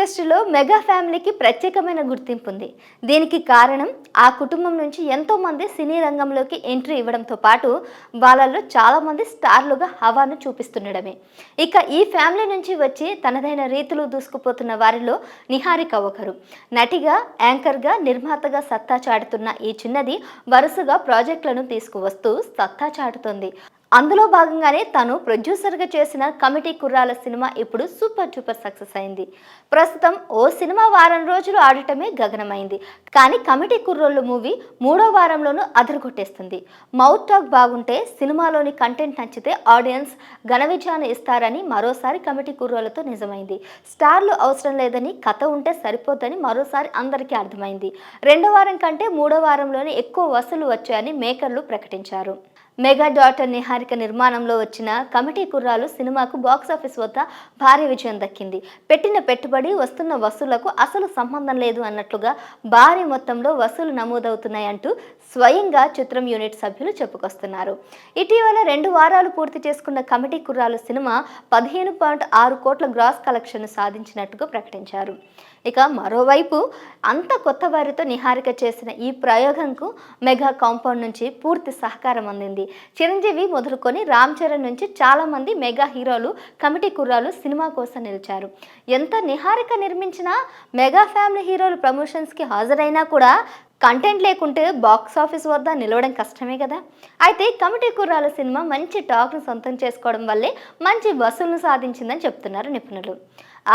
ఇండస్ట్రీలో మెగా ఫ్యామిలీకి ప్రత్యేకమైన గుర్తింపు ఉంది. దీనికి కారణం ఆ కుటుంబం నుంచి ఎంతో మంది సినీ రంగంలోకి ఎంట్రీ ఇవ్వడంతో పాటు వాళ్ళలో చాలా మంది స్టార్లుగా హవాను చూపిస్తుండడమే. ఇక ఈ ఫ్యామిలీ నుంచి వచ్చి తనదైన రీతిలో దూసుకుపోతున్న వారిలో నిహారిక ఒకరు. నటిగా, యాంకర్గా, నిర్మాతగా సత్తా చాటుతున్న ఈ చిన్నది వరుసగా ప్రాజెక్టులను తీసుకువస్తూ సత్తా చాటుతోంది. అందులో భాగంగానే తను ప్రొడ్యూసర్గా చేసిన కమిటీ కుర్రాల సినిమా ఇప్పుడు సూపర్ డూపర్ సక్సెస్ అయింది. ప్రస్తుతం ఓ సినిమా వారం రోజులు ఆడటమే గగనమైంది. కానీ కమిటీ కుర్రోళ్ళు మూవీ 3వ వారంలోనూ అదరగొట్టేస్తుంది. మౌత్ టాక్ బాగుంటే, సినిమాలోని కంటెంట్ నచ్చితే ఆడియన్స్ ఘన విజయాన్ని ఇస్తారని మరోసారి కమిటీ కుర్రోళ్ళతో నిజమైంది. స్టార్లు అవసరం లేదని, కథ ఉంటే సరిపోద్దని మరోసారి అందరికీ అర్థమైంది. 2వ వారం కంటే 3వ వారంలోనే ఎక్కువ వసూలు వచ్చాయని మేకర్లు ప్రకటించారు. మెగా డాటర్ నిహారిక నిర్మాణంలో వచ్చిన కమిటీ కుర్రాలు సినిమాకు బాక్సాఫీస్ వద్ద భారీ విజయం దక్కింది. పెట్టిన పెట్టుబడి, వస్తున్న వసూళ్లకు అసలు సంబంధం లేదు అన్నట్లుగా భారీ మొత్తంలో వసూలు నమోదవుతున్నాయంటూ స్వయంగా చిత్రం యూనిట్ సభ్యులు చెప్పుకొస్తున్నారు. ఇటీవల 2 వారాలు పూర్తి చేసుకున్న కమిటీ కుర్రాలు సినిమా 15.6 కోట్ల గ్రాస్ కలెక్షన్ సాధించినట్టుగా ప్రకటించారు. ఇక మరోవైపు అంత కొత్త వారితో నిహారిక చేసిన ఈ ప్రయోగంకు మెగా కాంపౌండ్ నుంచి పూర్తి సహకారం అందింది. చిరంజీవి మొదలుకొని రామ్ చరణ్ నుంచి చాలా మంది మెగా హీరోలు కమిటీ కుర్రాలు సినిమా కోసం నిలిచారు. ఎంత నిహారిక నిర్మించినా మెగా ఫ్యామిలీ హీరోలు ప్రమోషన్స్కి హాజరైనా కూడా కంటెంట్ లేకుంటే బాక్స్ ఆఫీస్ వద్ద నిలవడం కష్టమే కదా. అయితే కమిటీ కుర్రాల సినిమా మంచి టాక్ను సొంతం చేసుకోవడం వల్లే మంచి వసూళ్లు సాధించిందని చెప్తున్నారు నిపుణులు.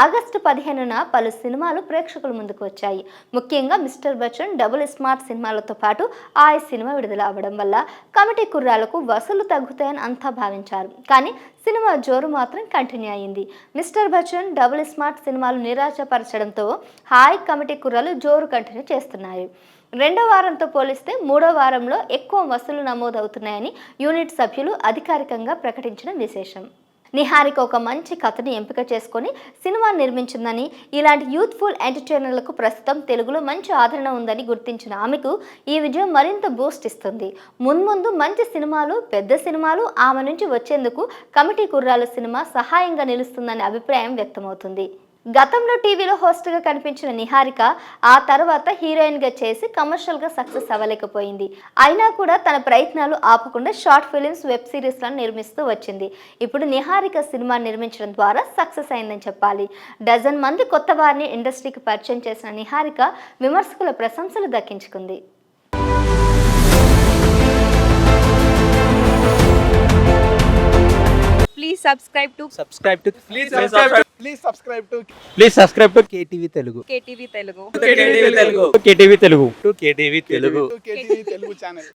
ఆగస్టు 15న పలు సినిమాలు ప్రేక్షకుల ముందుకు వచ్చాయి. ముఖ్యంగా మిస్టర్ బచ్చన్, డబుల్ స్మార్ట్ సినిమాలతో పాటు ఆ సినిమా విడుదల అవ్వడం వల్ల కమిటీ కుర్రాలకు వసూలు తగ్గుతాయని అంతా భావించారు. కానీ సినిమా జోరు మాత్రం కంటిన్యూ అయింది. మిస్టర్ బచ్చన్, డబుల్ స్మార్ట్ సినిమాలు నిరాశపరచడంతో హాయ్ కమిటీ కుర్రాలు జోరు కంటిన్యూ చేస్తున్నాయి. 2వ వారంతో పోలిస్తే 3వ వారంలో ఎక్కువ వసూలు నమోదవుతున్నాయని యూనిట్ సభ్యులు అధికారికంగా ప్రకటించడం విశేషం. నిహారిక ఒక మంచి కథని ఎంపిక చేసుకొని సినిమా నిర్మించిందని, ఇలాంటి యూత్ఫుల్ ఎంటర్టైనర్లకు ప్రస్తుతం తెలుగులో మంచి ఆదరణ ఉందని గుర్తించిన ఆమెకు ఈ విజయం మరింత బూస్ట్ ఇస్తుంది. మున్ముందు మంచి సినిమాలు, పెద్ద సినిమాలు ఆమె నుంచి వచ్చేందుకు కమిటీ కుర్రాల సినిమా సహాయంగా నిలుస్తుందనే అభిప్రాయం వ్యక్తమవుతుంది. గతంలో టీవీలో హోస్ట్గా కనిపించిన నిహారిక ఆ తర్వాత హీరోయిన్గా చేసి కమర్షియల్గా సక్సెస్ అవ్వలేకపోయింది. అయినా కూడా తన ప్రయత్నాలు ఆపకుండా షార్ట్ ఫిలిమ్స్, వెబ్ సిరీస్లను నిర్మిస్తూ వచ్చింది. ఇప్పుడు నిహారిక సినిమా నిర్మించడం ద్వారా సక్సెస్ అయిందని చెప్పాలి. డజన్ మంది కొత్త వారిని ఇండస్ట్రీకి పరిచయం చేసిన నిహారిక విమర్శకుల ప్రశంసలు దక్కించుకుంది. Please subscribe to KTV Telugu. KTV Telugu. KTV Telugu. KTV Telugu channel.